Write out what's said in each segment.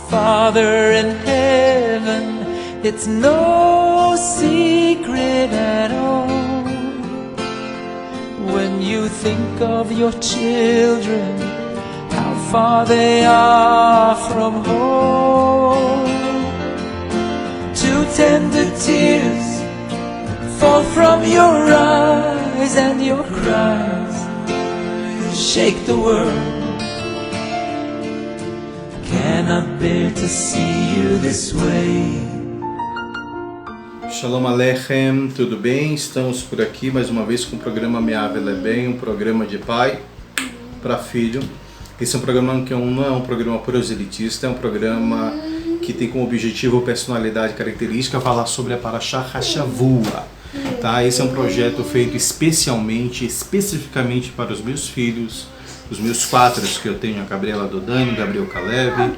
Father in heaven, it's no secret at all. When you think of your children, how far they are from home. Two tender tears fall from your eyes, and your cries shake the world. Cannot bear to see you this way. Shalom Aleichem, tudo bem? Estamos por aqui mais uma vez com o programa Me'Av Lebem, um programa de pai para filho. Esse é um programa que não é um programa proselitista, é um programa que tem como objetivo, personalidade, característica, falar sobre a Parashá Hashavua. Tá? Esse é um projeto feito especificamente para os meus filhos, os meus quatro que eu tenho, a Gabriela Dodani, Gabriel Kalev,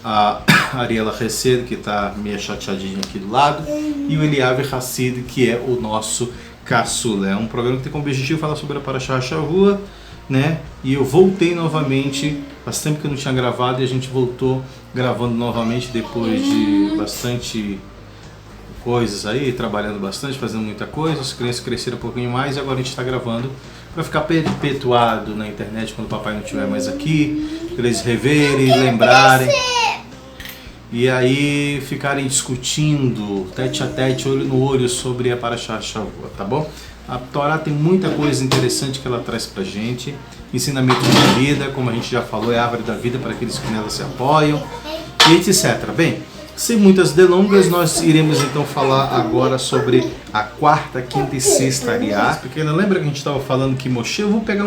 a Ariela Hesed, que está meio chateadinha aqui do lado, e o Eliav Hassid, que é o nosso caçula. É um programa que tem como objetivo falar sobre a Parashá Hashavua, né? E eu voltei novamente, faz tempo que eu não tinha gravado, e a gente voltou gravando novamente depois de bastante coisas aí, trabalhando bastante, fazendo muita coisa. As crianças cresceram um pouquinho mais e agora a gente está gravando para ficar perpetuado na internet quando o papai não estiver mais aqui, para eles reverem, lembrarem e aí ficarem discutindo tete a tete, olho no olho sobre a Parashá Hashavua, tá bom? A Torá tem muita coisa interessante que ela traz pra gente, ensinamento de vida, como a gente já falou, é a árvore da vida para aqueles que nela se apoiam, e etc. Bem, sem muitas delongas, nós iremos então falar agora sobre a quarta, quinta e sexta ariá. Porque lembra que a gente estava falando que Moshe, eu vou pegar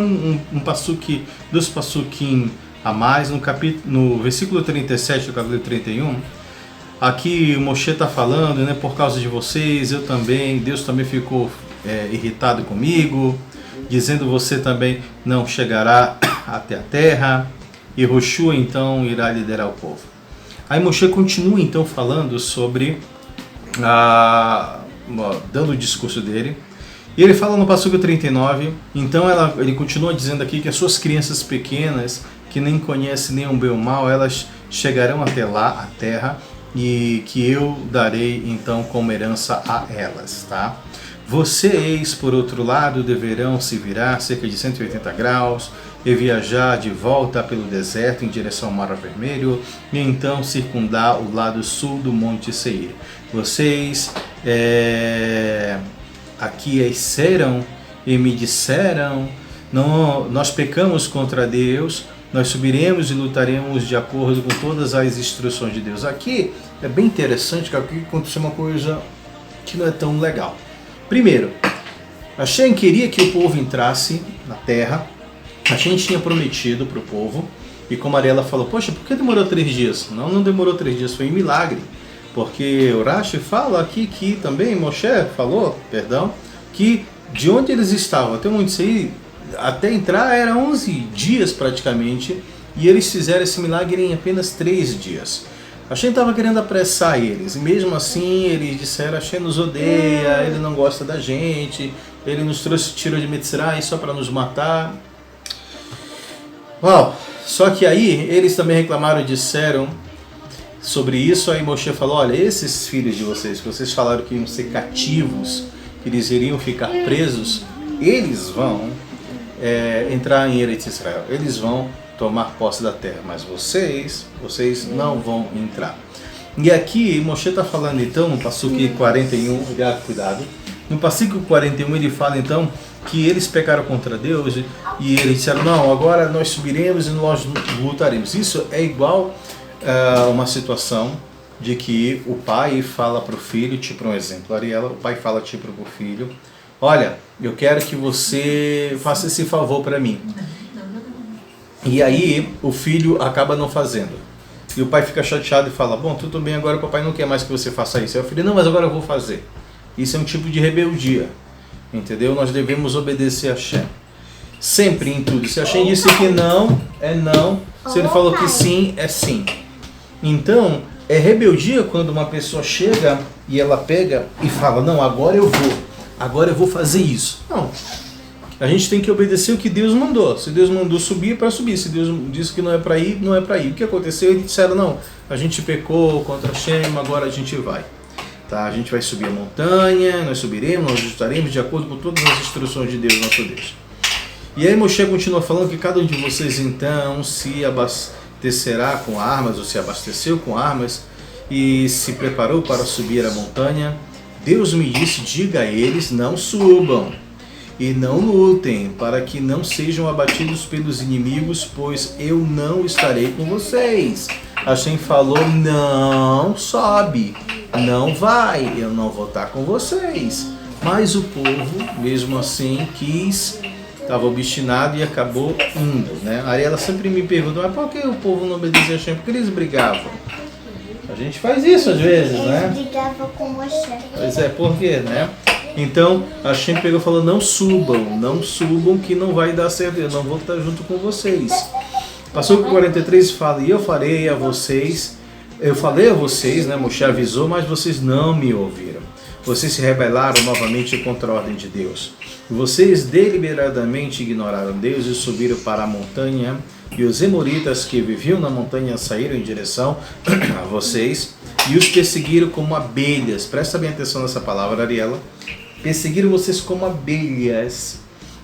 dois passuquim a mais, no versículo 37 do capítulo 31. Aqui Moshe está falando, né, por causa de vocês, eu também, Deus também ficou irritado comigo, dizendo você também não chegará até a terra, e Yoshua então irá liderar o povo. Aí Moshe continua então falando sobre, dando o discurso dele, e ele fala no passuco 39, então ele continua dizendo aqui que as suas crianças pequenas, que nem conhecem nem o bem ou o mal, elas chegarão até lá, a terra, e que eu darei então como herança a elas, tá? Vocês, por outro lado, deverão se virar cerca de 180 graus e viajar de volta pelo deserto em direção ao Mar Vermelho e então circundar o lado sul do Monte Seir. Vocês aqui disseram e me disseram, não, nós pecamos contra Deus, nós subiremos e lutaremos de acordo com todas as instruções de Deus. Aqui é bem interessante que aqui aconteceu uma coisa que não é tão legal. Primeiro, Hashem queria que o povo entrasse na terra. Hashem tinha prometido para o povo. E como a Ariela falou, poxa, por que demorou 3 dias? Não demorou 3 dias, foi um milagre. Porque o Rashi fala aqui que também, Moshe falou, que de onde eles estavam até o Monte Seir, até entrar era 11 dias praticamente. E eles fizeram esse milagre em apenas 3 dias. Hashem estava querendo apressar eles, e mesmo assim eles disseram, Hashem nos odeia, ele não gosta da gente, ele nos tirou de Mitzrayim só para nos matar. Uau! Só que aí eles também reclamaram e disseram sobre isso, aí Moshe falou, olha, esses filhos de vocês, que vocês falaram que iam ser cativos, que eles iriam ficar presos, eles vão entrar em Eretz Israel, eles vão tomar posse da terra, mas vocês não vão entrar. E aqui Moshe está falando então no passuco 41, cuidado, no passuco 41 ele fala então que eles pecaram contra Deus e eles disseram, não, agora nós subiremos e nós lutaremos. Isso é igual a uma situação de que o pai fala para o filho, tipo um exemplo, Ariela, o pai fala tipo para o filho, olha, eu quero que você faça esse favor para mim. E aí o filho acaba não fazendo. E o pai fica chateado e fala, bom, tudo bem, agora o papai não quer mais que você faça isso. Aí o filho, não, mas agora eu vou fazer. Isso é um tipo de rebeldia. Entendeu? Nós devemos obedecer a Hashem. Sempre em tudo. Se a Hashem disse que não, é não. Se ele falou que sim, é sim. Então, é rebeldia quando uma pessoa chega e ela pega e fala, não, agora eu vou fazer isso. Não. A gente tem que obedecer o que Deus mandou. Se Deus mandou subir, é para subir. Se Deus disse que não é para ir, não é para ir. O que aconteceu? Eles disseram, não, a gente pecou contra Hashem, agora a gente vai. Tá? A gente vai subir a montanha, nós subiremos, nós estaremos de acordo com todas as instruções de Deus, nosso Deus. E aí Moshe continua falando que cada um de vocês então se abastecerá com armas, ou se abasteceu com armas, e se preparou para subir a montanha. Deus me disse, diga a eles, não subam e não lutem, para que não sejam abatidos pelos inimigos, pois eu não estarei com vocês. Hashem falou, não sobe, não vai, eu não vou estar com vocês. Mas o povo, mesmo assim, estava obstinado e acabou indo, né? A Ariela sempre me pergunta, mas por que o povo não obedecia a Hashem? Porque eles brigavam. A gente faz isso às vezes, né? Eles brigavam com Moshe. Pois é, por quê, né? Então, a Hashem pegou e falou, não subam que não vai dar certo, eu não vou estar junto com vocês. Passou com 43 e fala, e eu falei a vocês, né? Moshe avisou, mas vocês não me ouviram. Vocês se rebelaram novamente contra a ordem de Deus. Vocês deliberadamente ignoraram Deus e subiram para a montanha, e os emoritas que viviam na montanha saíram em direção a vocês e os perseguiram como abelhas. Presta bem atenção nessa palavra, Ariela. Perseguiram vocês como abelhas,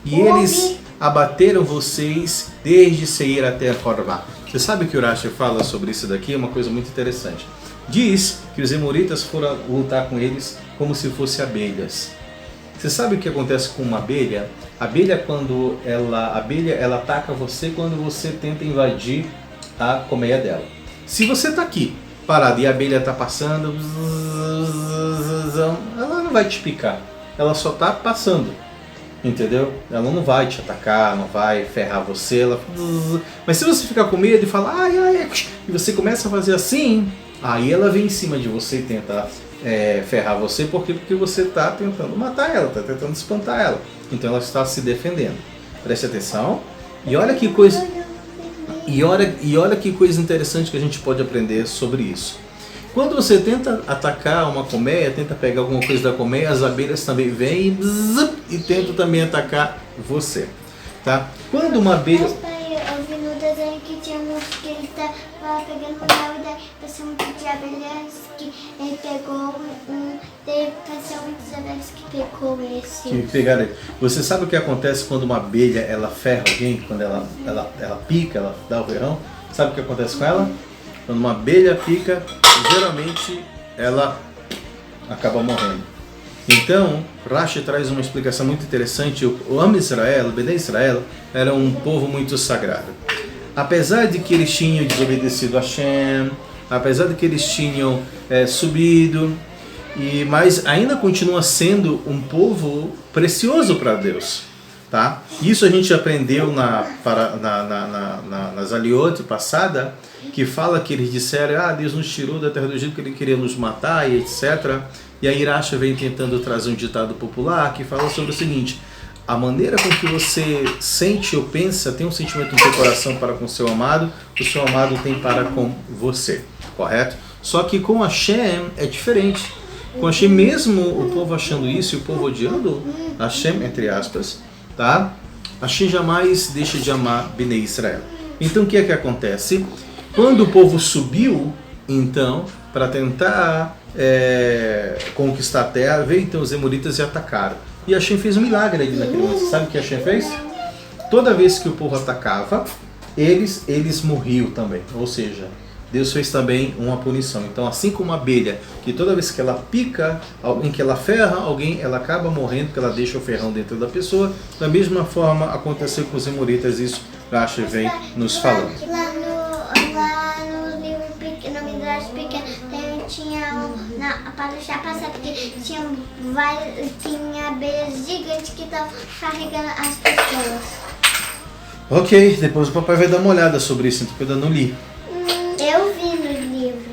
e eles abateram vocês desde Seir até Hormá. Você sabe que o Rashi fala sobre isso daqui? É uma coisa muito interessante. Diz que os emoritas foram lutar com eles como se fossem abelhas. Você sabe o que acontece com uma abelha? A abelha, ela ataca você quando você tenta invadir a colmeia dela. Se você está aqui parado e a abelha está passando, ela não vai te picar. Ela só está passando, entendeu? Ela não vai te atacar, não vai ferrar você. Mas se você ficar com medo e falar, ai, ai, e você começa a fazer assim, aí ela vem em cima de você e tenta ferrar você. Por quê? Porque você está tentando matar ela, está tentando espantar ela. Então ela está se defendendo. Preste atenção. E olha que coisa, e olha que coisa interessante que a gente pode aprender sobre isso. Quando você tenta atacar uma colmeia, tenta pegar alguma coisa da colmeia, as abelhas também vêm e tentam também atacar você. Tá? Quando uma abelha... Eu vi no desenho que tinha um que ele estava pegando mel e daí passou um monte de abelhas que ele pegou daí passou muitas abelhas que pegou esse. Que pegaram ele. Você sabe o que acontece quando uma abelha ela ferra alguém, quando ela pica, ela dá o ferrão? Sabe o que acontece com ela? Quando uma abelha pica, geralmente ela acaba morrendo. Então, Rashi traz uma explicação muito interessante. O Am Israel, o Bnei Israel, era um povo muito sagrado. Apesar de que eles tinham desobedecido a Hashem, apesar de que eles tinham subido, mas ainda continua sendo um povo precioso para Deus. Tá? Isso a gente aprendeu nas Aliot passada, que fala que eles disseram, Deus nos tirou da terra do Egito, que ele queria nos matar e etc. E a Rashi vem tentando trazer um ditado popular que fala sobre o seguinte: a maneira com que você sente ou pensa, tem um sentimento no seu coração para com o seu amado tem para com você, correto? Só que com Hashem é diferente. Com Hashem, mesmo o povo achando isso e o povo odiando Hashem, entre aspas, tá? Hashem jamais deixa de amar Bnei Israel. Então o que é que acontece? Quando o povo subiu, então, para tentar conquistar a terra, veio então os emoritas e atacaram. E Hashem fez um milagre ali naquele momento. Sabe o que Hashem fez? Toda vez que o povo atacava, eles morriam também. Ou seja, Deus fez também uma punição. Então, assim como a abelha, que toda vez que ela pica, alguém que ela ferra, alguém, ela acaba morrendo, porque ela deixa o ferrão dentro da pessoa. Da mesma forma, aconteceu com os emoritas, isso Rashi vem nos falando. Lá no livro pequeno, no Midrash pequeno, tinha na Parashá passada que tinha abelhas gigantes que estavam carregando as pessoas. Ok, depois o papai vai dar uma olhada sobre isso, então eu ainda não li. Eu vi no livro.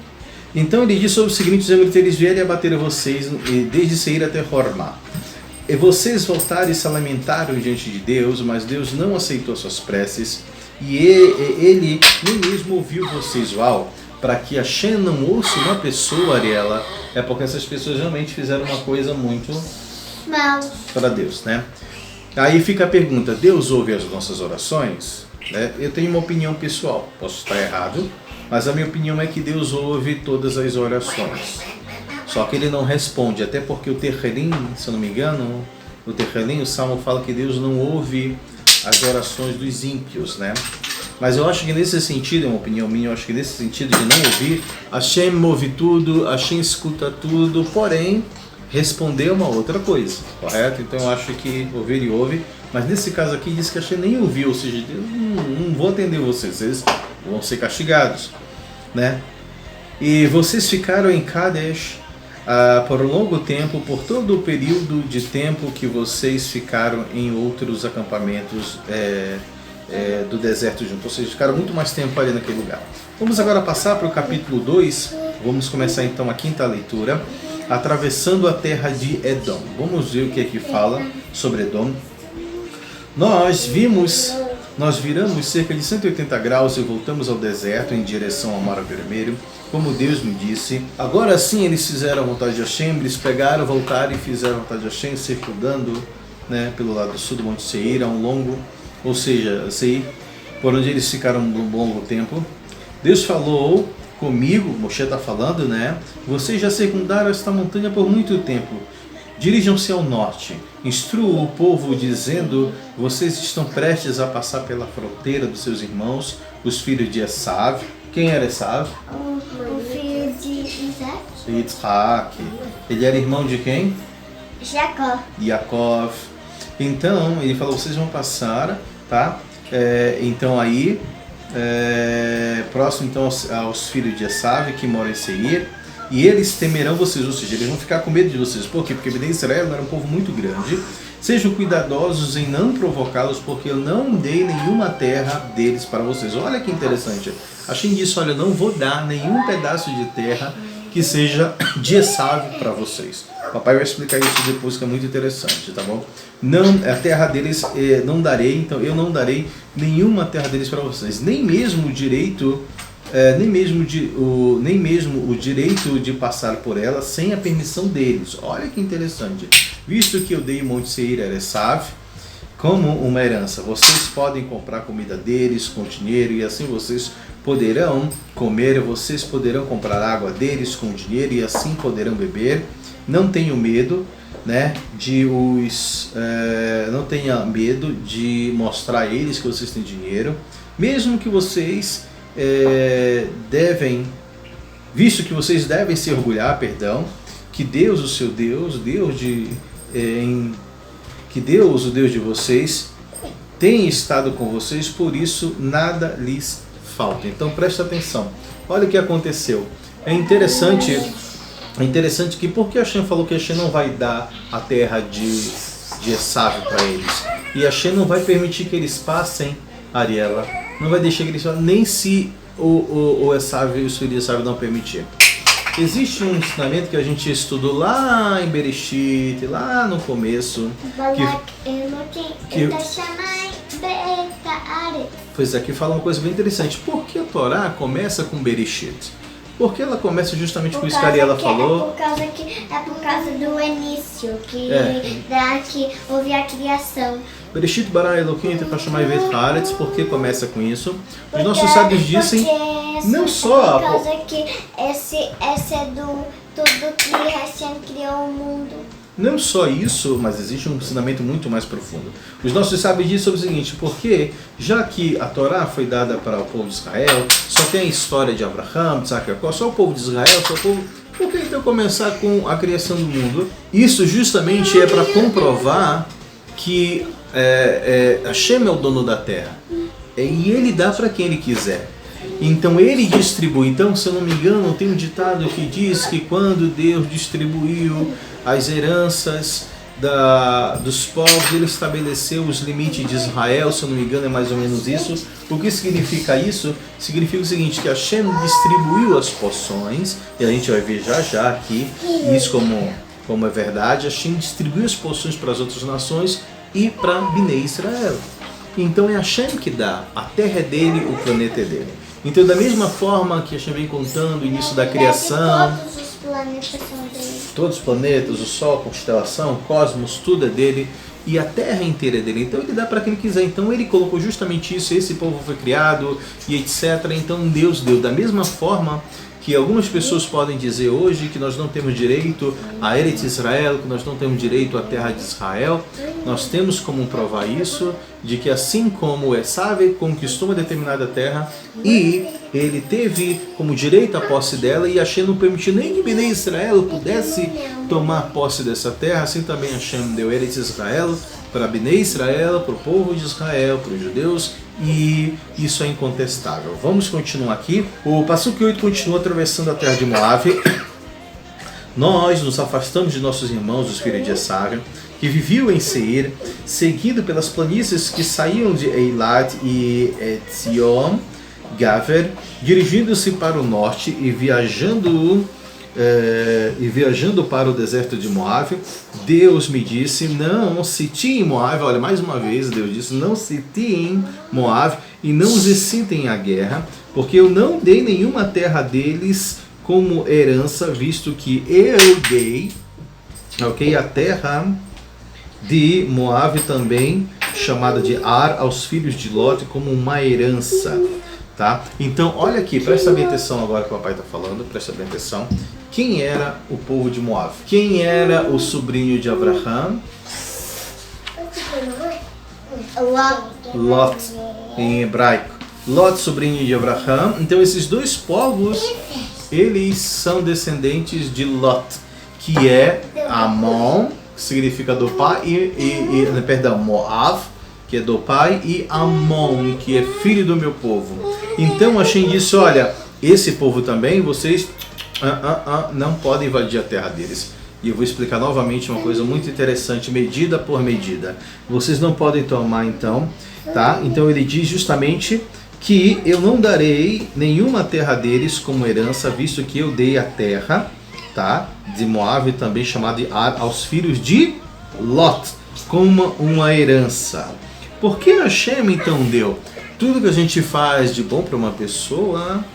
Então ele diz sobre o seguinte: os emoritas eles vieram e abateram vocês desde Seir até Hormá. E vocês voltaram e se lamentaram diante de Deus, mas Deus não aceitou suas preces, e ele nem mesmo ouviu vocês. Uau! Para que Hashem não ouça uma pessoa, Ariela, é porque essas pessoas realmente fizeram uma coisa muito mal para Deus, né? Aí fica a pergunta, Deus ouve as nossas orações? Né? Eu tenho uma opinião pessoal, posso estar errado, mas a minha opinião é que Deus ouve todas as orações. Só que Ele não responde, até porque o Terrelim, se eu não me engano, o Terrelim, o Salmo fala que Deus não ouve as orações dos ímpios, né? Mas eu acho que nesse sentido, é uma opinião minha, eu acho que nesse sentido de não ouvir, Hashem ouve tudo, Hashem escuta tudo, porém, responder é uma outra coisa, correto? Então eu acho que ouvir e ouve, mas nesse caso aqui diz que Hashem nem ouviu, ou seja, não vou atender vocês vão ser castigados, né? E vocês ficaram em Kadesh por um longo tempo, por todo o período de tempo que vocês ficaram em outros acampamentos do deserto junto, ou seja, ficaram muito mais tempo ali naquele lugar. Vamos agora passar para o capítulo 2, vamos começar então a quinta leitura, atravessando a terra de Edom. Vamos ver o que é que fala sobre Edom. Nós viramos cerca de 180 graus e voltamos ao deserto em direção ao Mar Vermelho, como Deus me disse. Agora sim eles fizeram a vontade de Hashem, eles pegaram, voltaram e fizeram a vontade de Hashem, circundando, né, pelo lado sul do Monte Seir, ou seja, Seir, por onde eles ficaram um longo tempo. Deus falou comigo, Moshe está falando, né? Vocês já circundaram esta montanha por muito tempo. Dirijam-se ao norte, instruam o povo dizendo, vocês estão prestes a passar pela fronteira dos seus irmãos, os filhos de Esav. Quem era Esav? O filho de Isaac. Yitzhak. Ele era irmão de quem? Jacó. Yaakov. Então, ele falou, vocês vão passar, tá? Então aí, próximo então aos filhos de Esav, que moram em Seir, e eles temerão vocês, ou seja, eles vão ficar com medo de vocês. Por quê? Porque Bnei Israel era um povo muito grande. Sejam cuidadosos em não provocá-los, porque eu não dei nenhuma terra deles para vocês. Olha que interessante. Hashem disse, olha, eu não vou dar nenhum pedaço de terra que seja de Esav para vocês. Papai vai explicar isso depois, que é muito interessante, tá bom? Não, a terra deles não darei, então eu não darei nenhuma terra deles para vocês. Nem mesmo o direito o direito de passar por ela sem a permissão deles. Olha que interessante. Visto que eu dei o Monte Seir a Esav como uma herança, vocês podem comprar comida deles com dinheiro e assim vocês poderão comer, vocês poderão comprar água deles com dinheiro e assim poderão beber. Não tenham medo, né, não tenha medo de mostrar a eles que vocês têm dinheiro, mesmo que vocês visto que vocês devem se orgulhar, que Deus, o seu Deus, que Deus, o Deus de vocês, tem estado com vocês, por isso nada lhes falta. Então preste atenção, olha o que aconteceu. É interessante que porque Hashem falou que Hashem não vai dar a terra de Esav para eles, e Hashem não vai permitir que eles passem, Ariela, não vai deixar que eles passem, nem se o Esav e os filhos de Esav não permitir. Existe um ensinamento que a gente estudou lá em Bereshit, lá no começo, pois aqui fala uma coisa bem interessante. Por que a Torá começa com Bereshit? Porque ela começa justamente com isso que a Ariela falou. É por causa do início, que houve a criação. Bereshit bara Elokim et Hashamayim ve'et haaretz, porque começa com isso. Os nossos sábios dizem, não só... Por causa que esse é do tudo que Hashem criou o mundo. Não só isso, mas existe um ensinamento muito mais profundo. Os nossos sábios dizem sobre o seguinte, porque já que a Torá foi dada para o povo de Israel, só tem a história de Abraham, de Isaac, só o povo de Israel, por que então começar com a criação do mundo? Isso justamente é para comprovar que Hashem é o dono da terra, e ele dá para quem ele quiser. Então ele distribui. Então, se eu não me engano, tem um ditado que diz que quando Deus distribuiu as heranças dos povos, ele estabeleceu os limites de Israel, se eu não me engano é mais ou menos isso. O que significa isso? Significa o seguinte, que Hashem distribuiu as porções, e a gente vai ver já aqui isso como é verdade. Hashem distribuiu as porções para as outras nações e para Bnei Israel. Então é Hashem que dá, a terra é dele, o planeta é dele. Então, da mesma forma que Hashem vem contando o início da criação, planetas são dele. Todos os planetas, o Sol, a constelação, o cosmos, tudo é dele. E a terra inteira é dele. Então ele dá para quem quiser. Então ele colocou justamente isso. Esse povo foi criado e etc. Então Deus deu. Da mesma forma que algumas pessoas podem dizer hoje que nós não temos direito a Eretz Israel, que nós não temos direito à terra de Israel, nós temos como provar isso, de que assim como Esav conquistou uma determinada terra e ele teve como direito a posse dela, e Hashem não permitiu nem que Bnei Israel pudesse tomar posse dessa terra, assim também Hashem deu Eretz Israel para Bnei Israel, para o povo de Israel, para os judeus, e isso é incontestável. Vamos continuar aqui. O Passuque 8 continua atravessando a terra de Moabe. Nós nos afastamos de nossos irmãos, os filhos de Esav, que viviam em Seir, seguido pelas planícies que saíam de Eilat e Etzion, Gaver, dirigindo-se para o norte e viajando para o deserto de Moabe. Deus me disse, não se tiem Moabe. Olha, mais uma vez Deus disse, não se tiem Moabe e não os excitem à guerra, porque eu não dei nenhuma terra deles como herança, visto que eu dei, a terra de Moabe também, chamada de Ar, aos filhos de Lot como uma herança. Tá? Então, olha aqui, presta bem atenção agora que o papai está falando, presta bem atenção. Quem era o povo de Moabe? Quem era o sobrinho de Abraham? Lot, em hebraico. Lot, sobrinho de Abraham. Então, esses dois povos, eles são descendentes de Lot, que é Amon, que significa do pai, Moav, que é do pai, e Amon, que é filho do meu povo. Então Hashem disse, olha, esse povo também, vocês não podem invadir a terra deles. E eu vou explicar novamente uma coisa muito interessante, medida por medida. Vocês não podem tomar então, tá? Então ele diz justamente que eu não darei nenhuma terra deles como herança, visto que eu dei a terra, tá? De Moabe, também chamada de Ar, aos filhos de Lot, como uma herança. Por que Hashem então deu? Tudo que a gente faz de bom para uma pessoa,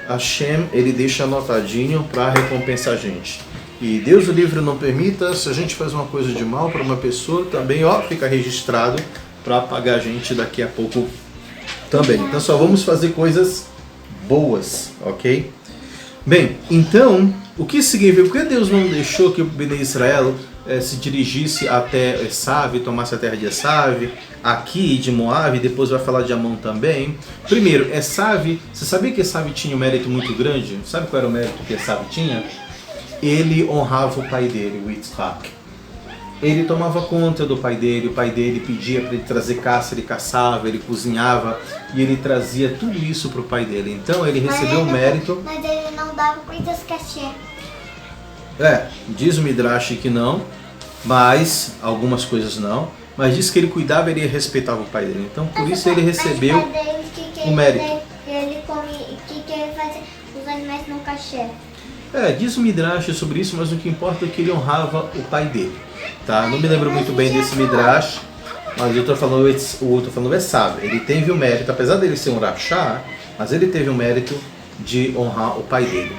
Hashem, ele deixa anotadinho para recompensar a gente. E Deus o livre não permita, se a gente faz uma coisa de mal para uma pessoa, também fica registrado para pagar a gente daqui a pouco também. Então só vamos fazer coisas boas, ok? Bem, então, o que significa? Por que Deus não deixou que o Bnei Israel se dirigisse até Esav, tomasse a terra de Esav, aqui de Moabe, depois vai falar de Amon também. Primeiro, Esav, você sabia que Esav tinha um mérito muito grande? Sabe qual era o mérito que Esav tinha? Ele honrava o pai dele, o Yitzhak. Ele tomava conta do pai dele, o pai dele pedia para ele trazer caça, ele caçava, ele cozinhava, e ele trazia tudo isso para o pai dele. Então ele recebeu o mérito. Mas ele não dava coisas cachê. Diz o Midrash que não, mas algumas coisas não, mas diz que ele cuidava e ele respeitava o pai dele. Então por isso ele recebeu o mérito. Ele fazia os animais no cachê. Diz o Midrash sobre isso, mas o que importa é que ele honrava o pai dele. Tá? Não me lembro muito bem desse Midrash, mas eu estou falando Esav. Ele teve o mérito, apesar dele ser um Rachá, mas ele teve o mérito de honrar o pai dele.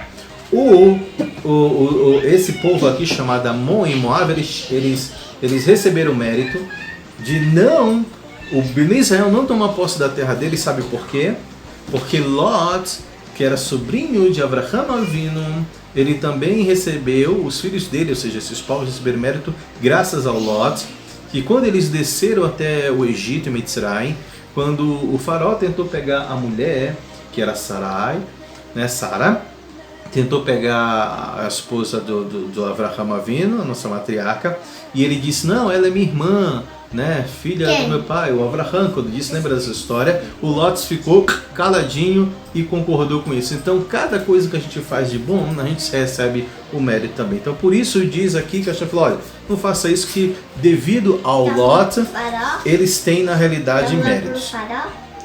Esse povo aqui chamado Amon e Moab, eles receberam o mérito de o Bnei Israel não tomar posse da terra deles. Sabe por quê? Porque Lot, que era sobrinho de Abraham Avinu, ele também recebeu, os filhos dele, ou seja, esses povos receberam mérito graças ao Lot, que quando eles desceram até o Egito, em Mitzrayim, quando o faraó tentou pegar a mulher, que era Sarai, Sara, tentou pegar a esposa do Avraham Avinu, a nossa matriarca, e ele disse, não, ela é minha irmã, filha do meu pai, o Avraham. Quando disse, lembra dessa história, o Lot ficou caladinho e concordou com isso. Então, cada coisa que a gente faz de bom, a gente recebe o mérito também. Então, por isso diz aqui que a gente falou, olha, não faça isso, que devido ao Lot, eles têm na realidade méritos.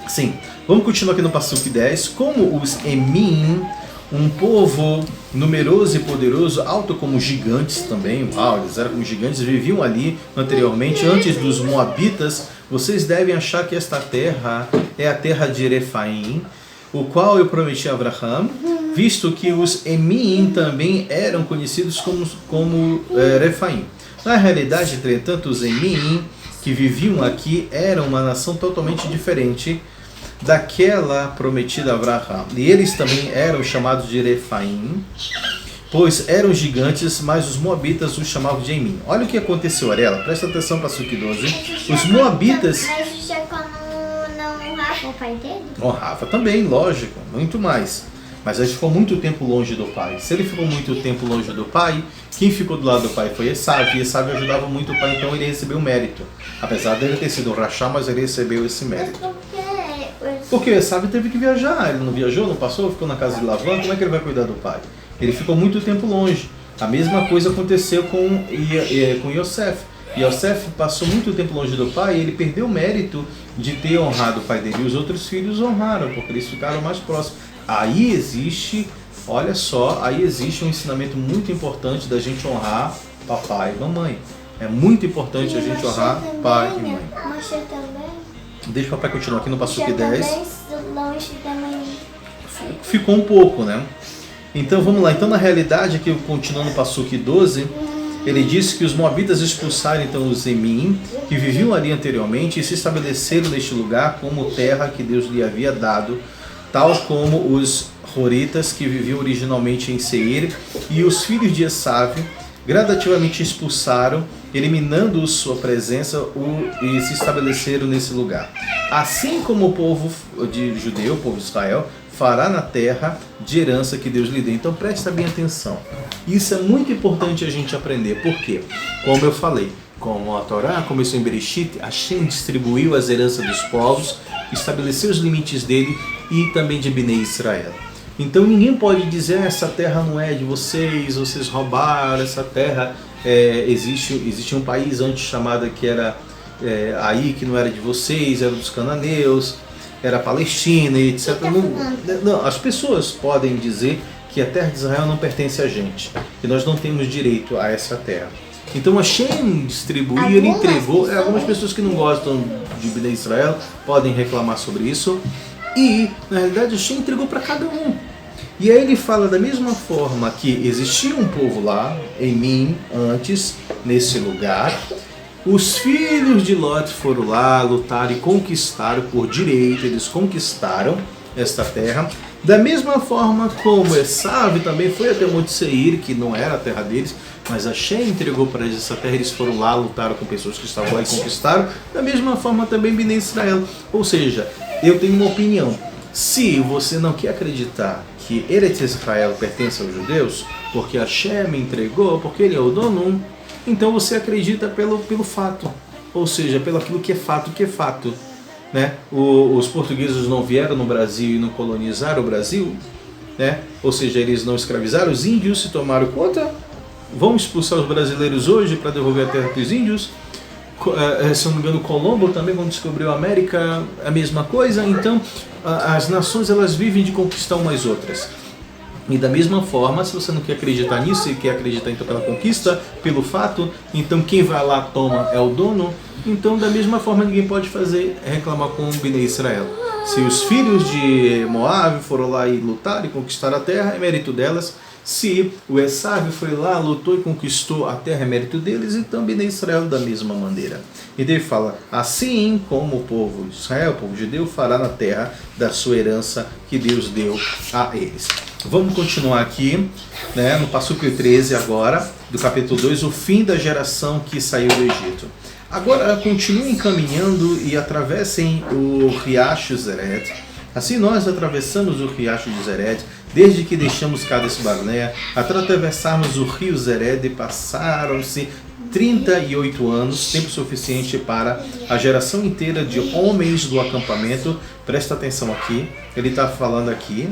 Sim. Vamos continuar aqui no Passuque 10. Como os Emim, um povo numeroso e poderoso, alto como gigantes também, eles eram como gigantes, viviam ali anteriormente, antes dos Moabitas. Vocês devem achar que esta terra é a terra de Erefaim, o qual eu prometi a Abraham, visto que os Emim também eram conhecidos como Refaim. Na realidade, entretanto, os Emim que viviam aqui eram uma nação totalmente diferente daquela prometida a Abraão. E eles também eram chamados de Refaim, pois eram gigantes, mas os moabitas os chamavam de Emim. Olha o que aconteceu, Ariela, presta atenção para Passuque 12. Os moabitas... Mas Jacó não honrava o pai dele? Honrava também, lógico, muito mais. Mas ele ficou muito tempo longe do pai. Se ele ficou muito tempo longe do pai, quem ficou do lado do pai foi Esav. E Esav ajudava muito o pai, então ele recebeu o mérito. Apesar dele ter sido um rachá, mas ele recebeu esse mérito. Porque Esav teve que viajar. Ele não viajou, não passou, ficou na casa de Lavã. Como é que ele vai cuidar do pai? Ele ficou muito tempo longe. A mesma coisa aconteceu com Yosef. Yosef passou muito tempo longe do pai e ele perdeu o mérito de ter honrado o pai dele. E os outros filhos honraram, porque eles ficaram mais próximos. Aí existe, olha só, aí existe um ensinamento muito importante da gente honrar papai e mamãe. É muito importante a gente honrar pai e mãe. Moshe também? Deixa o papai continuar aqui no Passuque 10. Longe da mãe. Ficou um pouco, né? Então vamos lá. Então na realidade, aqui continuando no Passuque 12, ele disse que os moabitas expulsaram então os Emim, que viviam ali anteriormente, e se estabeleceram neste lugar como terra que Deus lhe havia dado, tal como os Horitas que viviam originalmente em Seir, e os filhos de Esav gradativamente expulsaram, eliminando sua presença e se estabeleceram nesse lugar. Assim como o povo de judeu, o povo de Israel, fará na terra de herança que Deus lhe deu. Então presta bem atenção. Isso é muito importante a gente aprender. Por quê? Como eu falei, como a Torá começou em Bereshit, Hashem distribuiu as heranças dos povos, estabeleceu os limites dele e também de Bnei Israel. Então ninguém pode dizer, essa terra não é de vocês roubaram essa terra. Existe um país antes chamado que era aí, que não era de vocês, era dos cananeus, era Palestina, etc. Não, as pessoas podem dizer que a terra de Israel não pertence a gente, que nós não temos direito a essa terra. Então Hashem distribuiu, ele entregou. Algumas pessoas que não gostam de Bnei Israel podem reclamar sobre isso. E, na realidade, Hashem entregou para cada um. E aí ele fala da mesma forma que existia um povo lá, Emim, antes, nesse lugar. Os filhos de Lot foram lá, lutaram e conquistaram por direito, eles conquistaram esta terra. Da mesma forma como Esav também foi até Monte Seir, que não era a terra deles, mas Hashem entregou para eles essa terra, eles foram lá, lutaram com pessoas que estavam lá e conquistaram. Da mesma forma também Bnei Israel. Ou seja, eu tenho uma opinião. Se você não quer acreditar que Eretz Israel pertence aos judeus, porque Hashem entregou, porque ele é o dono, então você acredita pelo fato. Ou seja, pelo aquilo que é fato, né? Os portugueses não vieram no Brasil e não colonizaram o Brasil, né? Ou seja, eles não escravizaram os índios, se tomaram conta. Vão expulsar os brasileiros hoje para devolver a terra para os índios. Se não me engano, Colombo também, quando descobriu a América, a mesma coisa. Então, as nações, elas vivem de conquistar umas outras. E da mesma forma, se você não quer acreditar nisso e quer acreditar então pela conquista, pelo fato, então quem vai lá toma é o dono. Então, da mesma forma, ninguém pode reclamar com o Bnei Israel. Se os filhos de Moab foram lá e lutaram e conquistaram a terra, é mérito delas. Se o Esav foi lá, lutou e conquistou a terra, é mérito deles, então Bnei Israel da mesma maneira. E ele fala, assim como o povo de Israel, o povo judeu, fará na terra da sua herança que Deus deu a eles. Vamos continuar aqui, né, no Passuque 13 agora, do capítulo 2, o fim da geração que saiu do Egito. Agora continuem caminhando e atravessem o riacho Zered. Assim nós atravessamos o riacho de Zered, desde que deixamos Cades Barnea, até atravessarmos o rio Zered, passaram-se 38 anos, tempo suficiente para a geração inteira de homens do acampamento. Presta atenção aqui, ele está falando aqui.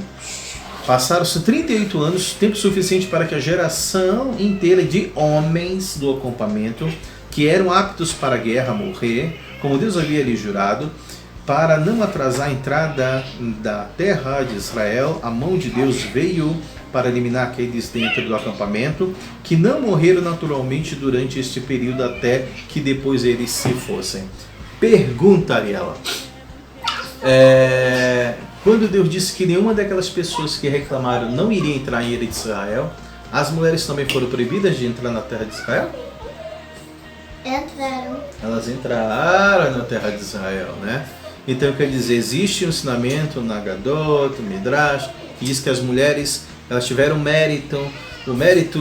Passaram-se 38 anos, tempo suficiente para que a geração inteira de homens do acampamento, que eram aptos para a guerra, morrer, como Deus havia lhe jurado, para não atrasar a entrada da terra de Israel, a mão de Deus veio para eliminar aqueles dentro do acampamento, que não morreram naturalmente durante este período até que depois eles se fossem. Pergunta, Ariela. Quando Deus disse que nenhuma daquelas pessoas que reclamaram não iria entrar em Eretz Israel, as mulheres também foram proibidas de entrar na terra de Israel? Entraram. Elas entraram na terra de Israel, né? Então quer dizer, existe um ensinamento na Gadot, no Midrash, que diz que as mulheres elas tiveram o mérito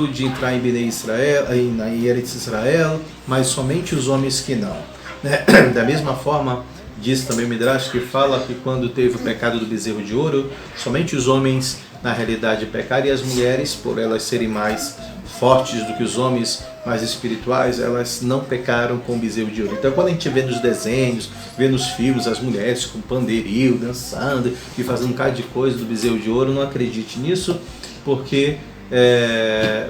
de entrar em Bnei Israel, em Eretz Israel, mas somente os homens que não. Né? Da mesma forma, diz também o Midrash que fala que quando teve o pecado do bezerro de ouro, somente os homens na realidade pecaram e as mulheres, por elas serem mais fortes do que os homens, mais espirituais, elas não pecaram com o bezerro de ouro. Então quando a gente vê nos desenhos, vê nos filmes as mulheres com pandeirinho, dançando e fazendo um bocado de coisa do bezerro de ouro, não acredite nisso, porque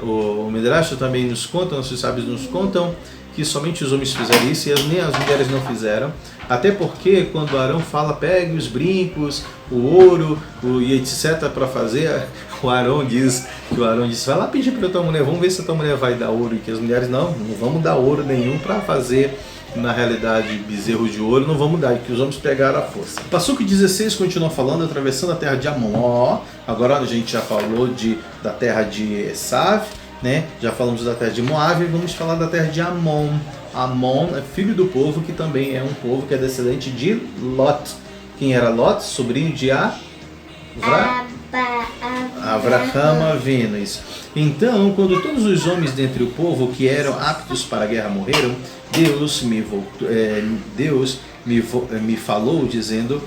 o Midrash também nos conta, nossos sábios nos contam, que somente os homens fizeram isso e nem as mulheres não fizeram. Até porque quando Arão fala, pegue os brincos, o ouro e etc. para fazer, o Arão diz, vai lá pedir para a tua mulher, vamos ver se a tua mulher vai dar ouro. E que as mulheres, não vamos dar ouro nenhum para fazer, na realidade, bezerro de ouro, não vamos dar, e que os homens pegaram a força. Passuco 16 continua falando, atravessando a terra de Amon. Agora a gente já falou da terra de Esav, né? Já falamos da terra de Moab, vamos falar da terra de Amon. Amon é filho do povo, que também é um povo que é descendente de Lot. Quem era Lot? Sobrinho de Avraham Avinu. Então, quando todos os homens dentre o povo que eram aptos para a guerra morreram, Deus me falou dizendo,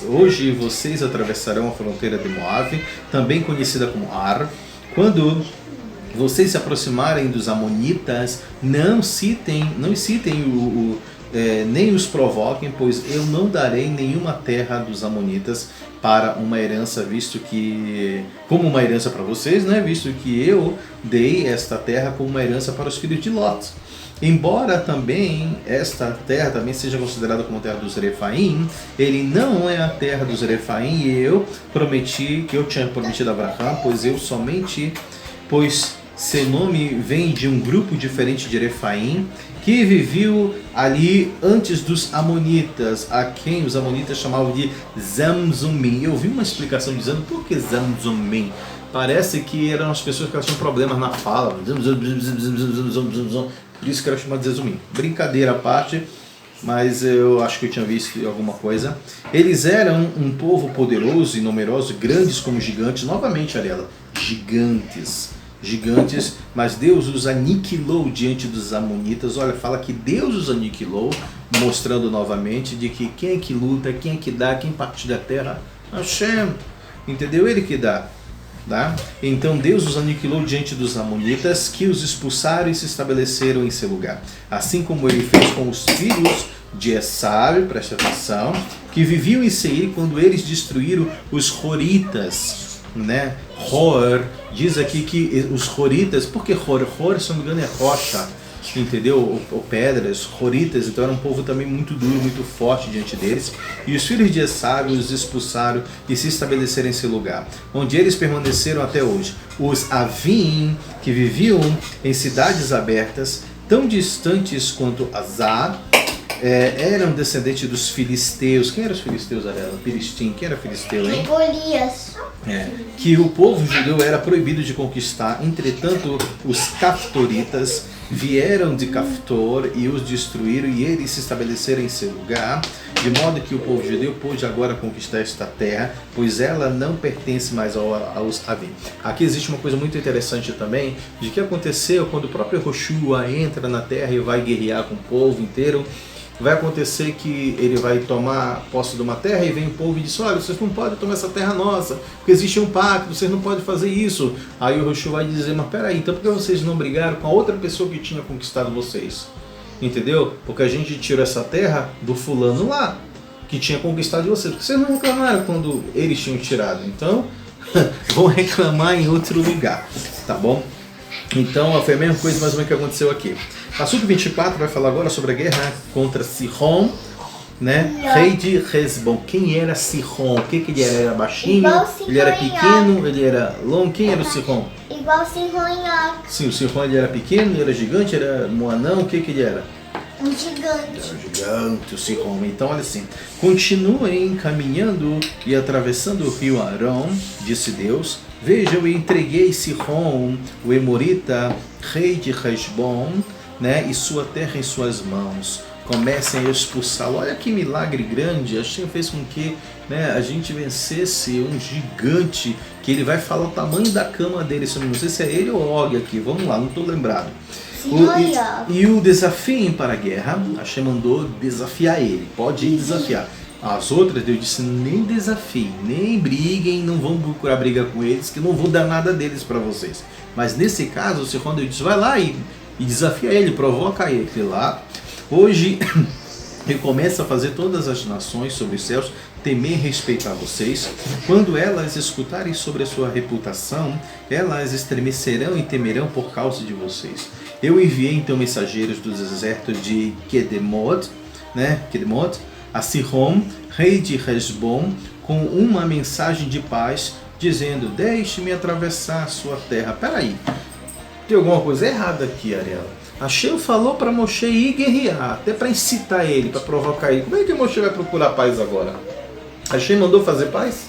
hoje vocês atravessarão a fronteira de Moab, também conhecida como Ar. Quando vocês se aproximarem dos amonitas, não citem nem os provoquem, pois eu não darei nenhuma terra dos amonitas para uma herança, como uma herança para vocês, né? Visto que eu dei esta terra como uma herança para os filhos de Lot. Embora também esta terra também seja considerada como terra dos Refaim, ele não é a terra dos Refaim, e eu tinha prometido a Abraham, pois seu nome vem de um grupo diferente de Refaim, que viveu ali antes dos amonitas, a quem os amonitas chamavam de Zamzumim. Eu vi uma explicação dizendo por que Zamzumim. Parece que eram as pessoas que tinham problemas na fala, por isso que era chamado de Zamzumim. Brincadeira à parte, mas eu acho que eu tinha visto alguma coisa. Eles eram um povo poderoso e numeroso, grandes como gigantes, novamente, Ariela, gigantes, mas Deus os aniquilou diante dos amonitas. Olha, fala que Deus os aniquilou, mostrando novamente de que quem é que luta, quem é que dá, quem partilha a terra? Hashem, entendeu? Ele que dá. Tá? Então Deus os aniquilou diante dos amonitas, que os expulsaram e se estabeleceram em seu lugar. Assim como ele fez com os filhos de Esav, presta atenção, que viviam em Seir quando eles destruíram os horitas, né? Hor, diz aqui que os horitas, porque Hor, se não me engano é rocha, entendeu? Ou pedras, horitas, então era um povo também muito duro, muito forte diante deles. E os filhos de Esav os expulsaram e se estabeleceram em seu lugar, onde eles permaneceram até hoje. Os Avim, que viviam em cidades abertas, tão distantes quanto Azar, eram descendentes dos filisteus. Quem eram os filisteus, Arela? Piristim. Quem era filisteu, hein? Golias. Que o povo judeu era proibido de conquistar. Entretanto, os Caftoritas vieram de Caftor e os destruíram, e eles se estabeleceram em seu lugar, de modo que o povo judeu pôde agora conquistar esta terra, pois ela não pertence mais aos Avim. Aqui existe uma coisa muito interessante também, de que aconteceu quando o próprio Yoshua entra na terra e vai guerrear com o povo inteiro. Vai acontecer que ele vai tomar posse de uma terra e vem o povo e diz, olha, vocês não podem tomar essa terra nossa, porque existe um pacto, vocês não podem fazer isso. Aí o Yoshua vai dizer, mas peraí, então por que vocês não brigaram com a outra pessoa que tinha conquistado vocês? Entendeu? Porque a gente tirou essa terra do fulano lá, que tinha conquistado de vocês. Porque vocês não reclamaram quando eles tinham tirado. Então, vão reclamar em outro lugar, tá bom? Então, foi a mesma coisa mais ou menos que aconteceu aqui. Assunto 24 vai falar agora sobre a guerra contra Sihon, né? Rei de Hesbon. Quem era Sihon? O que ele era? Era baixinho? Ele era pequeno? Ele era longo? Quem era o Sihon? Igual Sihon e Og. Sim, o Sihon ele era pequeno, ele era gigante, era moanão, o que ele era? Um gigante. Era gigante o Sihon. Então, olha assim, continuem caminhando e atravessando o rio Arão, disse Deus. Veja, eu entreguei Sihon, o Emorita, rei de Hesbom, né, e sua terra em suas mãos. Comecem a expulsá-lo. Olha que milagre grande. Hashem fez com que, né, a gente vencesse um gigante, que ele vai falar o tamanho da cama dele. Não sei se é ele ou Og aqui. Vamos lá, não estou lembrado. E o desafiem para a guerra. Hashem mandou desafiar ele. Pode ir desafiar. As outras, Deus disse, nem desafiem, nem briguem, não vão procurar briga com eles, que eu não vou dar nada deles para vocês. Mas nesse caso, o Sihon, Deus disse, vai lá e desafia ele, provoca ele lá. Hoje, ele começa a fazer todas as nações sobre os céus temer e respeitar vocês. Quando elas escutarem sobre a sua reputação, elas estremecerão e temerão por causa de vocês. Eu enviei então mensageiros dos exércitos de Kedemot, a Sihon, rei de Hesbom, com uma mensagem de paz, dizendo, deixe-me atravessar a sua terra. Peraí, tem alguma coisa errada aqui, Ariela. Hashem falou para Moshe ir guerrear, até para incitar ele, para provocar ele. Como é que Moshe vai procurar paz agora? Hashem mandou fazer paz?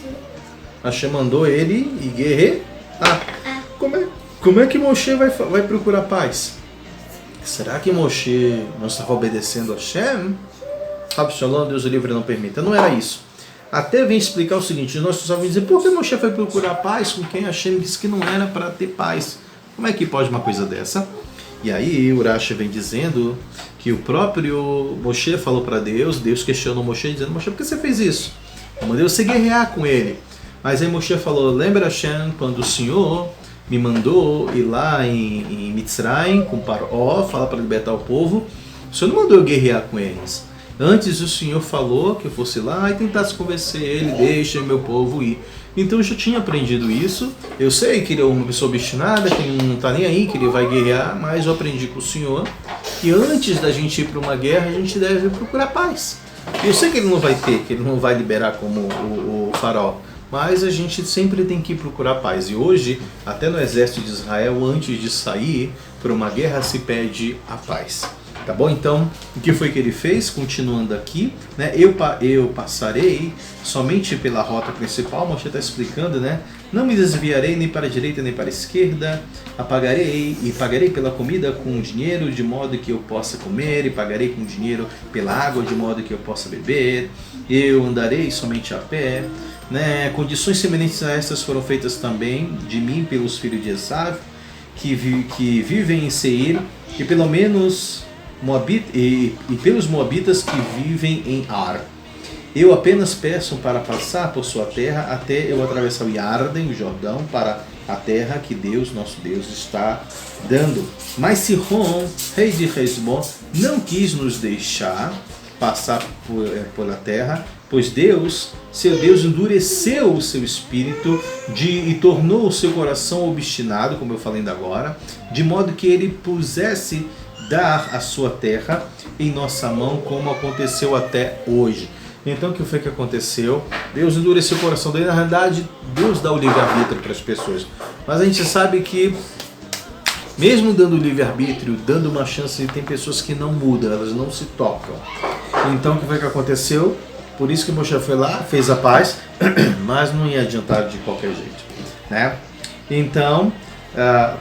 Hashem mandou ele ir guerrear. Como é que Moshe vai procurar paz? Será que Moshe não estava obedecendo a Hashem? Absalom, Deus o livre, não permita. Não era isso. Até vem explicar o seguinte, nós só vamos dizer, por que Moshe foi procurar paz com quem Hashem disse que não era para ter paz? Como é que pode uma coisa dessa? E aí o Rashi vem dizendo que o próprio Moshe falou para Deus, Deus questionou Moshe dizendo, Moshe, por que você fez isso? Eu mandei você guerrear com ele. Mas aí Moshe falou, lembra Hashem, quando o Senhor me mandou ir lá em Mitzrayim com Paró, falar para libertar o povo, o Senhor não mandou eu guerrear com eles. Antes o Senhor falou que eu fosse lá e tentasse convencer ele, deixa meu povo ir. Então eu já tinha aprendido isso. Eu sei que ele é uma pessoa obstinada, que não está nem aí, que ele vai guerrear, mas eu aprendi com o Senhor que antes da gente ir para uma guerra, a gente deve procurar paz. Eu sei que ele não vai ter, que ele não vai liberar como o faraó, mas a gente sempre tem que procurar paz. E hoje, até no exército de Israel, antes de sair para uma guerra, se pede a paz. Tá bom? Então, o que foi que ele fez? Continuando aqui, né? Eu passarei somente pela rota principal. Moshe está explicando, né? Não me desviarei nem para a direita nem para a esquerda. Pagarei pela comida com dinheiro, de modo que eu possa comer, e pagarei com dinheiro pela água, de modo que eu possa beber. Eu andarei somente a pé, né? Condições semelhantes a estas foram feitas também de mim pelos filhos de Esav, que vivem em Seir, e pelo menos e pelos moabitas que vivem em Ar. Eu apenas peço para passar por sua terra até eu atravessar o Yarden, o Jordão, para a terra que Deus, nosso Deus, está dando. Mas Sihon, rei de Hesbom, não quis nos deixar passar pela terra, pois Deus, seu Deus, endureceu o seu espírito e tornou o seu coração obstinado, como eu falei ainda agora, de modo que ele pusesse dar a sua terra em nossa mão, como aconteceu até hoje. Então, o que foi que aconteceu? Deus endureceu o coração dele. Na realidade, Deus dá o livre-arbítrio para as pessoas. Mas a gente sabe que, mesmo dando o livre-arbítrio, dando uma chance, tem pessoas que não mudam, elas não se tocam. Então, o que foi que aconteceu? Por isso que Moshe foi lá, fez a paz, mas não ia adiantar de qualquer jeito, né? Então,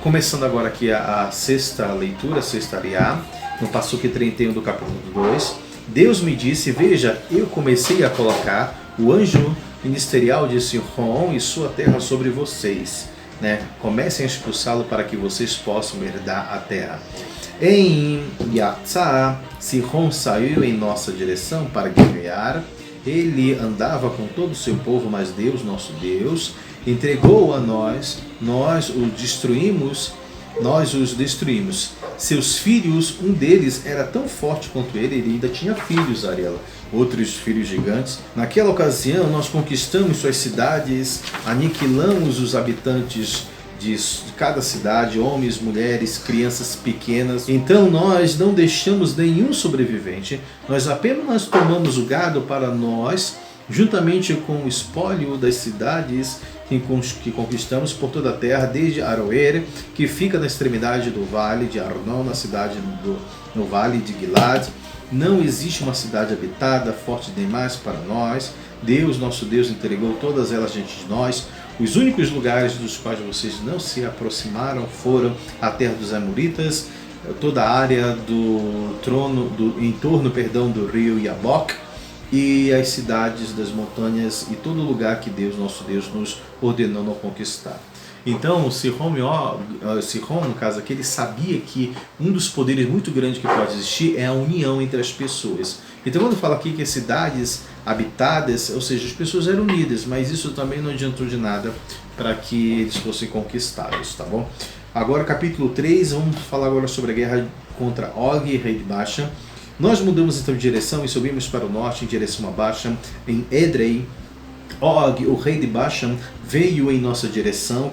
começando agora aqui a sexta leitura, a sexta ariá, no Passuque 31 do capítulo 2, Deus me disse, veja, eu comecei a colocar o anjo ministerial de Sihon e sua terra sobre vocês, né? Comecem a expulsá-lo para que vocês possam herdar a terra. Em Yatzá, Sihon saiu em nossa direção para guerrear. Ele andava com todo o seu povo, mas Deus, nosso Deus, entregou a nós os destruímos. Seus filhos, um deles era tão forte quanto ele ainda tinha filhos, Ariela, outros filhos gigantes. Naquela ocasião, nós conquistamos suas cidades, aniquilamos os habitantes de cada cidade, homens, mulheres, crianças pequenas. Então nós não deixamos nenhum sobrevivente, nós apenas tomamos o gado para nós, juntamente com o espólio das cidades que conquistamos por toda a terra, desde Aroer, que fica na extremidade do vale de Arnon, no vale de Gilad. Não existe uma cidade habitada, forte demais para nós. Deus, nosso Deus, entregou todas elas diante de nós. Os únicos lugares dos quais vocês não se aproximaram foram a terra dos Amoritas, toda a área do entorno do rio Yabok, e as cidades das montanhas e todo lugar que Deus, nosso Deus, nos ordenou não conquistar. Então, Sihon, no caso aqui, ele sabia que um dos poderes muito grandes que pode existir é a união entre as pessoas. Então, quando fala aqui que as cidades habitadas, ou seja, as pessoas eram unidas, mas isso também não adiantou de nada para que eles fossem conquistados, tá bom? Agora, capítulo 3, vamos falar agora sobre a guerra contra Og, rei de Bashan. Nós mudamos então de direção e subimos para o norte em direção a Bashan, em Edrei. Og, o rei de Bashan, veio em nossa direção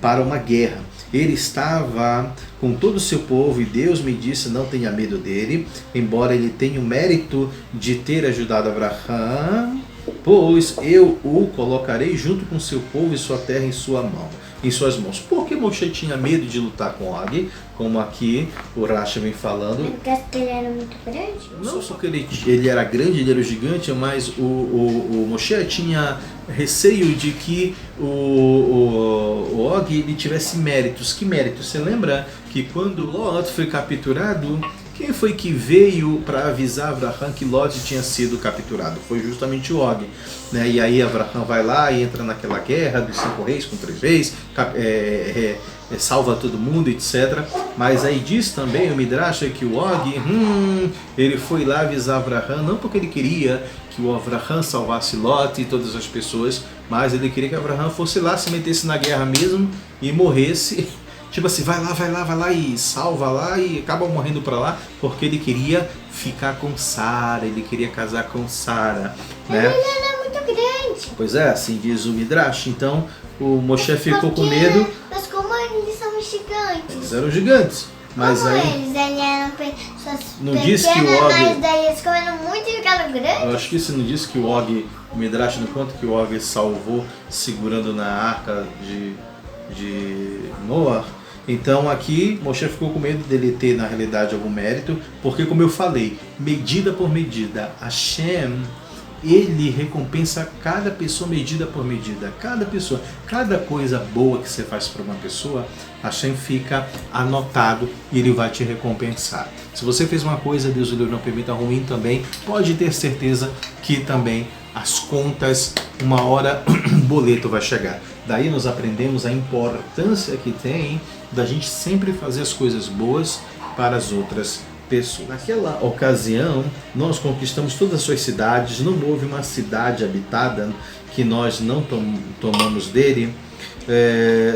para uma guerra. Ele estava com todo o seu povo e Deus me disse, não tenha medo dele, embora ele tenha o mérito de ter ajudado Abraham, pois eu o colocarei junto com seu povo e sua terra em suas mãos. Por que Moshe tinha medo de lutar com Og, como aqui o Rashi vem falando? Porque ele era muito grande? Não só porque ele era grande, ele era gigante, mas o Moshe tinha receio de que o Og ele tivesse méritos. Que méritos? Você lembra que quando Lot foi capturado, quem foi que veio para avisar Abraham que Lot tinha sido capturado? Foi justamente o Og. Né? E aí Abraham vai lá e entra naquela guerra dos 5 reis com 3 reis, salva todo mundo, etc. Mas aí diz também o Midrash que o Og, ele foi lá avisar Abraham, não porque ele queria que o Abraham salvasse Lot e todas as pessoas, mas ele queria que Abraham fosse lá, se metesse na guerra mesmo e morresse. Tipo assim, vai lá e salva lá e acaba morrendo para lá, porque ele queria ficar com Sara, ele queria casar com Sara, né? Ele era muito grande. Pois é, assim diz o Midrash. Então o Moshe ficou com medo. Mas como eles são gigantes? Eles eram gigantes. Mas como aí eles eram pessoas não pequenas, diz que o Og, mas daí eles comeram muito e ficaram grandes? eu acho que isso não diz que o Og, o Midrash não conta que o Og salvou segurando na arca de Noah. Então aqui Moshe ficou com medo dele ter na realidade algum mérito, porque como eu falei, medida por medida, Hashem, ele recompensa cada pessoa medida por medida, cada coisa boa que você faz para uma pessoa, Hashem fica anotado e ele vai te recompensar. Se você fez uma coisa, Deus o livre não permita, ruim também, pode ter certeza que também as contas, uma hora um boleto vai chegar. Daí nós aprendemos a importância que tem da gente sempre fazer as coisas boas para as outras pessoas. Naquela ocasião, nós conquistamos todas as suas cidades, não houve uma cidade habitada que nós não tomamos dele.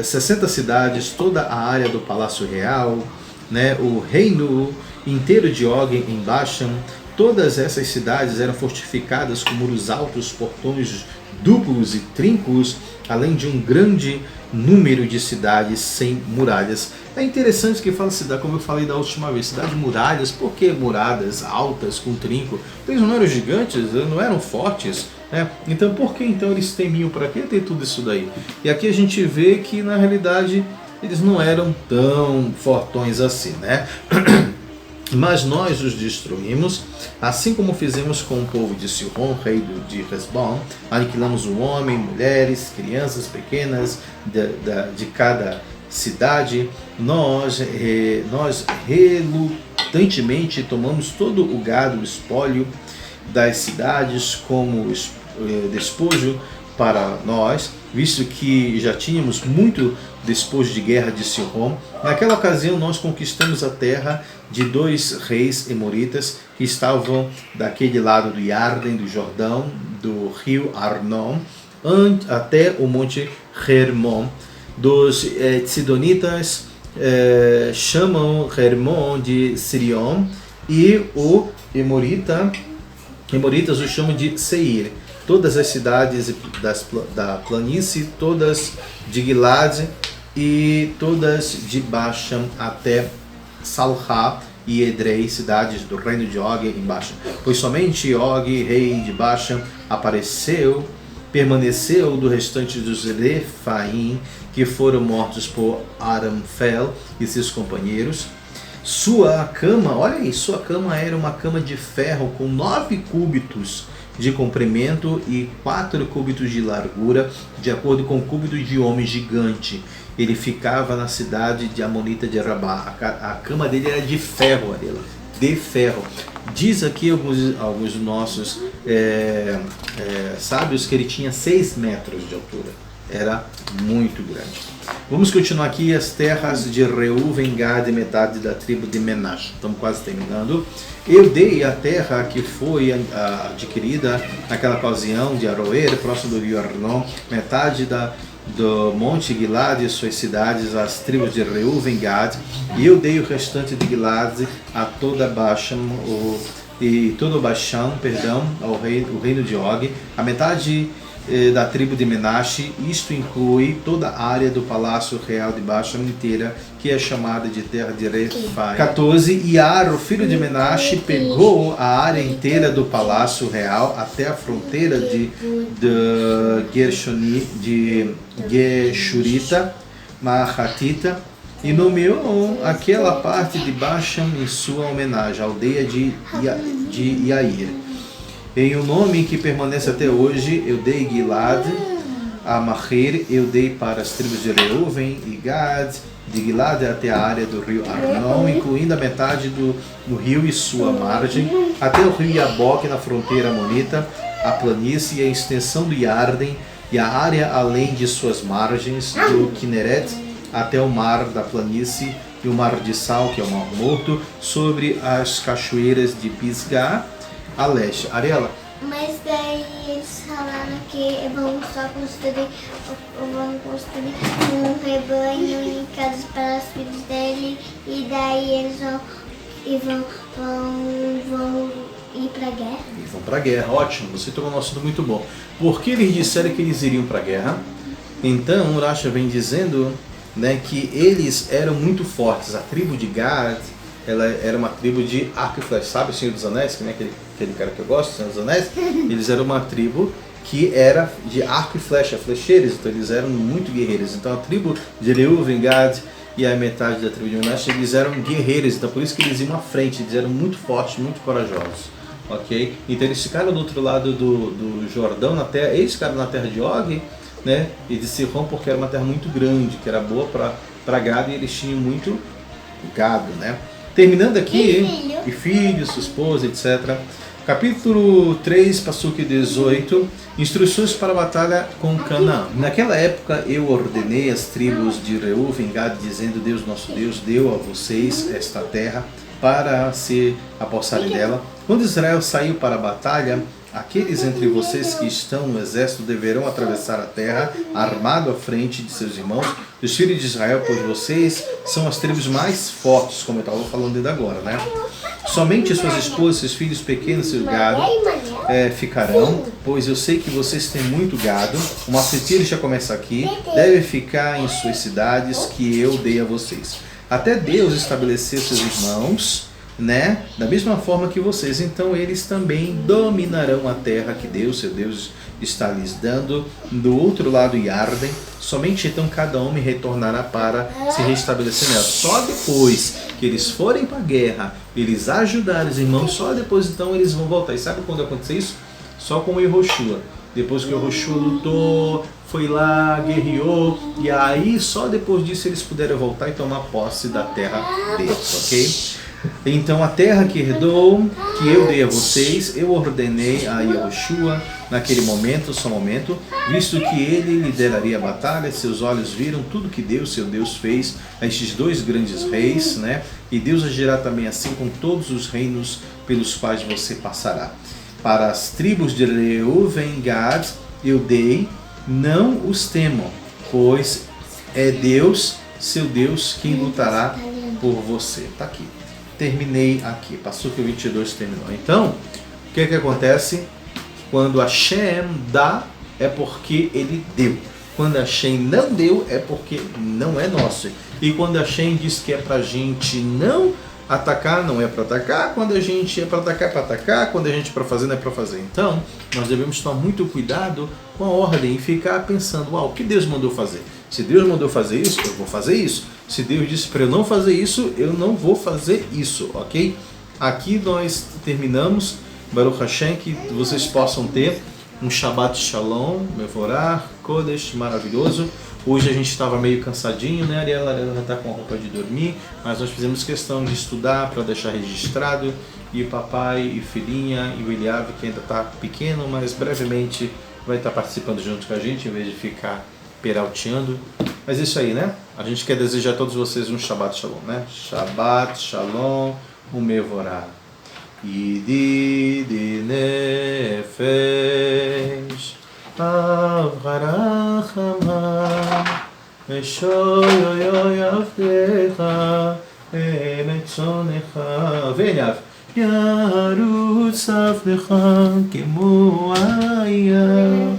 60 cidades, toda a área do Palácio Real, né, o reino inteiro de Og em Bashan. Todas essas cidades eram fortificadas com muros altos, portões duplos e trincos, além de um grande número de cidades sem muralhas. É interessante que fala cidade, como eu falei da última vez, cidade de muralhas. Por que muradas altas com trinco? Eles não eram gigantes, não eram fortes, né? Então por que então eles temiam? Para que ter tudo isso daí? E aqui a gente vê que na realidade eles não eram tão fortões assim, né? Mas nós os destruímos, assim como fizemos com o povo de Sihon, rei de Hesbon. Aniquilamos o homem, mulheres, crianças pequenas de cada cidade. Nós relutantemente tomamos todo o gado, o espólio das cidades como despojo para nós, visto que já tínhamos muito despojo de guerra de Sihon. Naquela ocasião nós conquistamos a terra de 2 reis emoritas que estavam daquele lado do Yarden, do Jordão, do rio Arnon, até o monte Hermon. Dos Sidonitas chamam Hermon de Sirion, e o Emoritas o chamam de Seir. Todas as cidades da planície, todas de Gilad e todas de Bashan até Salha e Edrei, cidades do reino de Og em Bashan. Pois somente Og, rei de Bashan, apareceu permaneceu do restante dos Refaim, que foram mortos por Aramfel e seus companheiros. Sua cama, olha aí, sua cama era uma cama de ferro com 9 cúbitos de comprimento e 4 cúbitos de largura, de acordo com o cúbito de homem gigante. Ele ficava na cidade de Amonita de Rabá. A cama dele era de ferro, Ariela, de ferro. Diz aqui alguns nossos sábios que ele tinha 6 metros de altura. Era muito grande. Vamos continuar aqui as terras de Reuven, Gad e metade da tribo de Menache. Estamos quase terminando. Eu dei a terra que foi adquirida naquela ocasião de Aroer, próximo do rio Arnon, metade do Monte Gilad e suas cidades, as tribos de Reuven, Gad, e eu dei o restante de Gilad a toda Bashan, ao reino de Og, a metade da tribo de Menache. Isto inclui toda a área do palácio real de Bashan inteira, que é chamada de terra de Refai. 14. Iar, o filho de Menache, pegou a área inteira do palácio real até a fronteira de Geshurita, Mahatita, e nomeou aquela parte de Bashan em sua homenagem, a aldeia de Yair. Em um nome que permanece até hoje, eu dei Gilad a Maher, eu dei para as tribos de Reuven e Gad, de Gilad até a área do rio Arnon, incluindo a metade do rio e sua margem, até o rio Yaboque na fronteira amonita, a planície e a extensão do Yarden, e a área além de suas margens, do Kinneret até o mar da planície e o mar de Sal, que é o Mar Morto, sobre as cachoeiras de Pisgah, a leste. Ariela? Mas daí eles falaram que vão só construir um rebanho em casas para os filhos dele, e daí eles vão ir para a guerra. Eles vão para a guerra, ótimo, você tocou um assunto muito bom. Porque eles disseram que eles iriam para a guerra, então o Rashi vem dizendo, né, que eles eram muito fortes. A tribo de Gad, ela era uma tribo de arco e flecha. Sabe o Senhor dos Anéis, que nem aquele cara que eu gosto, o Senhor dos Anéis? Eles eram uma tribo que era de arco e flecha, flecheiros, então eles eram muito guerreiros. Então a tribo de Reuven, Gad e a metade da tribo de Menache, eles eram guerreiros, então por isso que eles iam à frente, eles eram muito fortes, muito corajosos. Ok? Então eles ficaram do outro lado do Jordão, eles ficaram na terra de Og, né? E de Sihon, porque era uma terra muito grande, que era boa para gado, e eles tinham muito gado, né? Terminando aqui, e filhos, sua esposa, etc. Capítulo 3, Passuque 18, instruções para a batalha com Canaã. Naquela época eu ordenei as tribos de Reuven, Gad, dizendo: Deus, nosso Deus, deu a vocês esta terra para se apossarem dela. Quando Israel saiu para a batalha, aqueles entre vocês que estão no exército deverão atravessar a terra armado à frente de seus irmãos, os filhos de Israel, pois vocês são as tribos mais fortes, como eu estava falando desde agora, né? Somente suas esposas, seus filhos pequenos, seus gado ficarão, pois eu sei que vocês têm muito gado. Uma aflição já começa aqui, deve ficar em suas cidades que eu dei a vocês. Até Deus estabelecer seus irmãos, né? Da mesma forma que vocês, então eles também dominarão a terra que Deus, seu Deus, está lhes dando do outro lado Yarden. Somente então cada homem retornará para se restabelecer nela. Só depois que eles forem para a guerra, eles ajudarem os irmãos, só depois então eles vão voltar. E sabe quando aconteceu isso? Só com o Yehoshua. Depois que o Yehoshua lutou, foi lá, guerreou, e aí só depois disso eles puderam voltar e tomar posse da terra deles, ok? Então a terra que herdou, que eu dei a vocês, eu ordenei a Yehoshua naquele momento, só momento, visto que ele lideraria a batalha. Seus olhos viram tudo que Deus, seu Deus, fez a estes dois grandes reis, né? E Deus agirá também assim com todos os reinos pelos quais você passará. Para as tribos de Reuven, Gad, eu dei, não os temam, pois é Deus, seu Deus, quem lutará por você. Está aqui. Terminei aqui. Passou que o 22 terminou. Então, o que acontece? Quando Hashem dá, é porque ele deu. Quando Hashem não deu, é porque não é nosso. E quando Hashem diz que é pra gente não Atacar não é para atacar, quando a gente é para atacar, é para atacar, quando a gente é para fazer, não é para fazer. Então, nós devemos tomar muito cuidado com a ordem e ficar pensando, o que Deus mandou fazer? Se Deus mandou fazer isso, eu vou fazer isso. Se Deus disse para eu não fazer isso, eu não vou fazer isso, ok? Aqui nós terminamos, Baruch Hashem, que vocês possam ter um Shabbat Shalom, Mevorah, Kodesh, maravilhoso. Hoje a gente estava meio cansadinho, né, Ariela? A Ariela já está com a roupa de dormir, mas nós fizemos questão de estudar para deixar registrado. E o papai e filhinha e o Eliav, que ainda está pequeno, mas brevemente vai estar participando junto com a gente, em vez de ficar peralteando. Mas isso aí, né? A gente quer desejar a todos vocês um Shabbat Shalom, né? Shabbat Shalom, o Mevorah. Yedidi nefesh Avrachama Meshoyoyo Yavdecha Emetzonecha V'Eliav Yarutz Avdecha Kemo Aya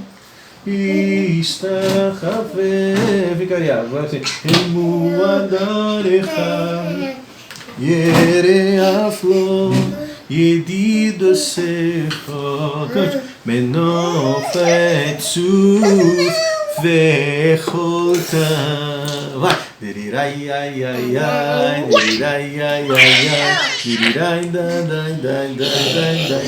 Istachave Vicariado, agora assim Emu Adarecha Yere Aflo Yedido Secho Menofet Suf Vecholta vai dirirai ai ai ai dirirai ai ai ai dirirai da da da da da